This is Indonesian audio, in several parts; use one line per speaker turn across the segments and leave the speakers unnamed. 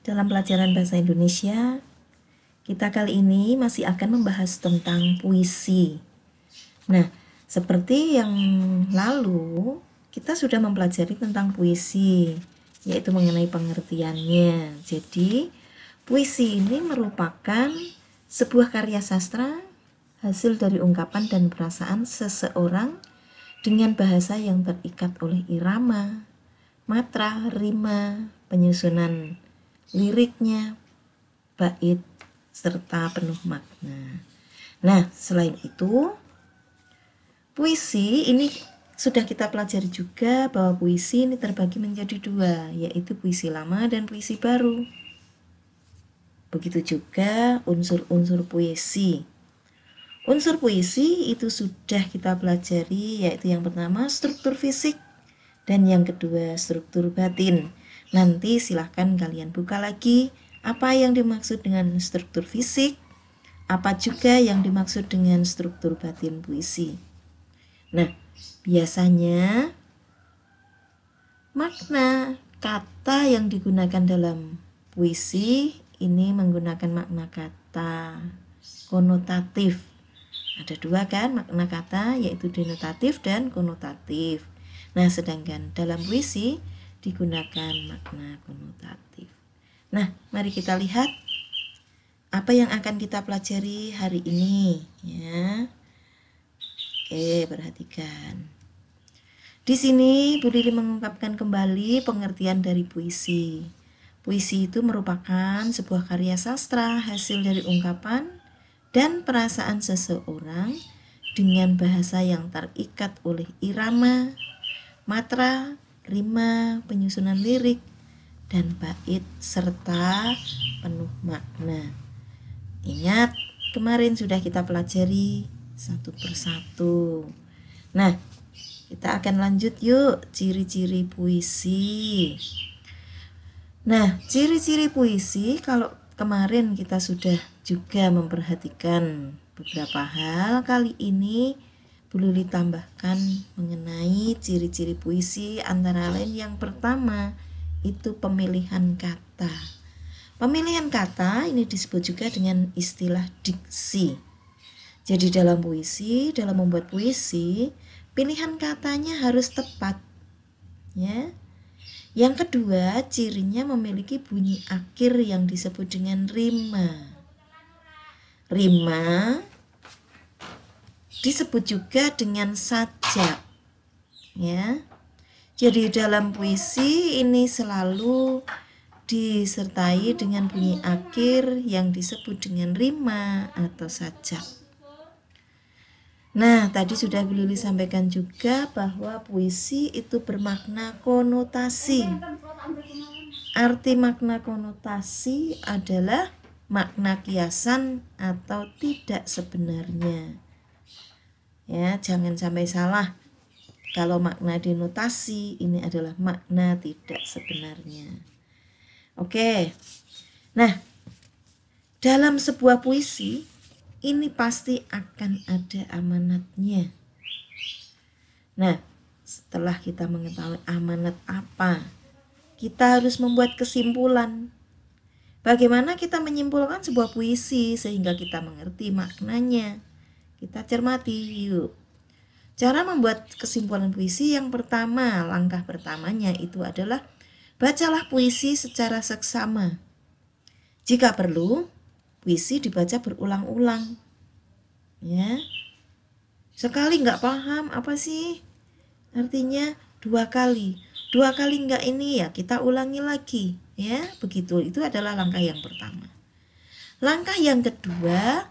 Dalam pelajaran bahasa Indonesia, kita kali ini masih akan membahas tentang puisi. Nah, seperti yang lalu, kita sudah mempelajari tentang puisi, yaitu mengenai pengertiannya. Jadi, puisi ini merupakan sebuah karya sastra hasil dari ungkapan dan perasaan seseorang dengan bahasa yang terikat oleh irama, matra, rima, penyusunan liriknya, bait, serta penuh makna. Nah, selain itu, puisi ini sudah kita pelajari juga bahwa puisi ini terbagi menjadi dua, yaitu puisi lama dan puisi baru. Begitu juga unsur-unsur puisi. Unsur puisi itu sudah kita pelajari, yaitu yang pertama struktur fisik dan yang kedua struktur batin. Nanti silahkan kalian buka lagi apa yang dimaksud dengan struktur fisik, apa juga yang dimaksud dengan struktur batin puisi. Nah, biasanya makna kata yang digunakan dalam puisi ini menggunakan makna kata konotatif. Ada dua kan makna kata, yaitu denotatif dan konotatif. Nah, sedangkan dalam puisi digunakan makna konotatif. Nah, mari kita lihat apa yang akan kita pelajari hari ini ya. Oke, perhatikan. Di sini Bu Lili mengungkapkan kembali pengertian dari puisi. Puisi itu merupakan sebuah karya sastra hasil dari ungkapan dan perasaan seseorang dengan bahasa yang terikat oleh irama, matra, rima, penyusunan lirik, dan bait serta penuh makna. Ingat, kemarin sudah kita pelajari satu persatu. Nah, kita akan lanjut yuk ciri-ciri puisi. Nah, ciri-ciri puisi kalau kemarin kita sudah juga memperhatikan beberapa hal, kali ini Bu Lili tambahkan mengenai ciri-ciri puisi, antara lain yang pertama itu pemilihan kata. Pemilihan kata ini disebut juga dengan istilah diksi. Jadi dalam puisi, dalam membuat puisi, pilihan katanya harus tepat. Ya. Yang kedua, cirinya memiliki bunyi akhir yang disebut dengan rima. Rima disebut juga dengan sajak. Ya. Jadi dalam puisi ini selalu disertai dengan bunyi akhir yang disebut dengan rima atau sajak. Nah, tadi sudah Bu Lili sampaikan juga bahwa puisi itu bermakna konotasi. Arti makna konotasi adalah makna kiasan atau tidak sebenarnya. Ya, jangan sampai salah. Kalau makna denotasi ini adalah makna tidak sebenarnya. Oke. Nah, dalam sebuah puisi ini pasti akan ada amanatnya. Nah, setelah kita mengetahui amanat apa, kita harus membuat kesimpulan. Bagaimana kita menyimpulkan sebuah puisi sehingga kita mengerti maknanya? Kita cermati yuk. Cara membuat kesimpulan puisi yang pertama, langkah pertamanya itu adalah bacalah puisi secara seksama. Jika perlu, puisi dibaca berulang-ulang. Ya. Sekali nggak paham apa sih? Artinya 2 kali. 2 kali nggak ini ya kita ulangi lagi. Ya, begitu. Itu adalah langkah yang pertama. Langkah yang kedua,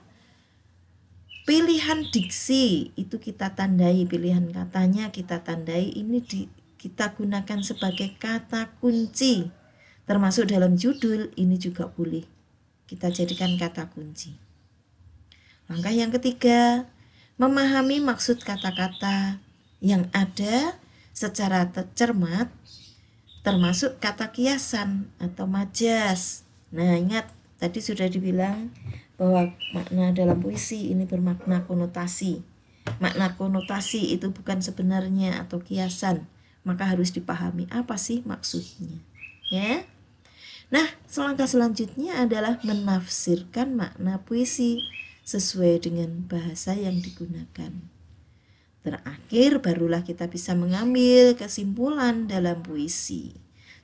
pilihan diksi itu kita tandai, pilihan katanya kita tandai, ini kita gunakan sebagai kata kunci. Termasuk dalam judul ini juga boleh kita jadikan kata kunci. Langkah yang ketiga, memahami maksud kata-kata yang ada secara cermat, termasuk kata kiasan atau majas. Nah, ingat tadi sudah dibilang bahwa makna dalam puisi ini bermakna konotasi. Makna konotasi itu bukan sebenarnya atau kiasan, maka harus dipahami apa sih maksudnya. Ya. Nah, selangkah selanjutnya adalah menafsirkan makna puisi sesuai dengan bahasa yang digunakan. Terakhir, barulah kita bisa mengambil kesimpulan dalam puisi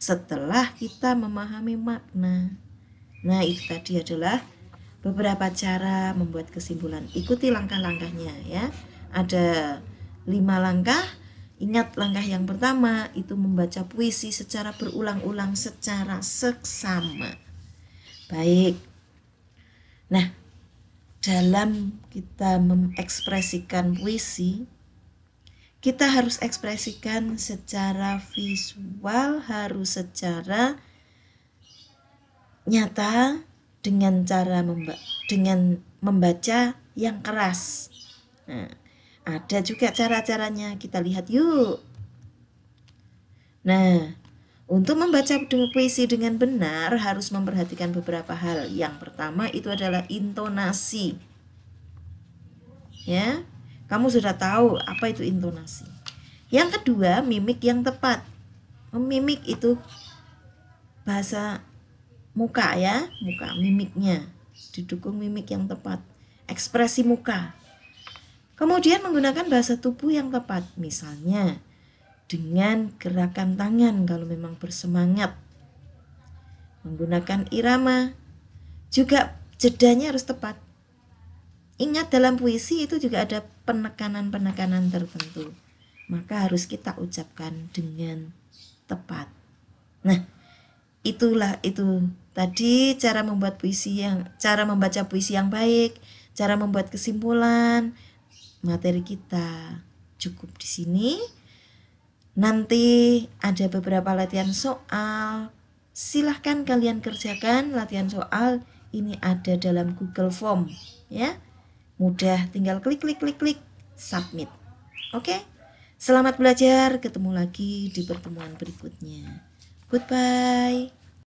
setelah kita memahami makna. Nah, itu tadi adalah beberapa cara membuat kesimpulan. Ikuti langkah-langkahnya ya. Ada 5 langkah. Ingat langkah yang pertama itu membaca puisi secara berulang-ulang secara seksama. Baik. Nah, dalam kita mengekspresikan puisi, kita harus ekspresikan secara visual, harus secara nyata dengan cara membaca yang keras. Nah, ada juga cara-caranya, kita lihat yuk. Nah, untuk membaca puisi dengan benar harus memperhatikan beberapa hal. Yang pertama itu adalah intonasi. Ya, kamu sudah tahu apa itu intonasi. Yang kedua, mimik yang tepat. Memimik itu bahasa muka ya, muka, mimiknya didukung mimik yang tepat, ekspresi muka. Kemudian menggunakan bahasa tubuh yang tepat, misalnya dengan gerakan tangan kalau memang bersemangat, menggunakan irama, juga jedanya harus tepat. Ingat, dalam puisi itu juga ada penekanan-penekanan tertentu, maka harus kita ucapkan dengan tepat. Nah, itulah itu tadi cara membaca puisi yang baik, cara membuat kesimpulan. Materi kita cukup di sini. Nanti ada beberapa latihan soal. Silahkan kalian kerjakan latihan soal. Ini ada dalam Google Form ya. Mudah, tinggal klik submit. Oke? Selamat belajar, ketemu lagi di pertemuan berikutnya. Goodbye.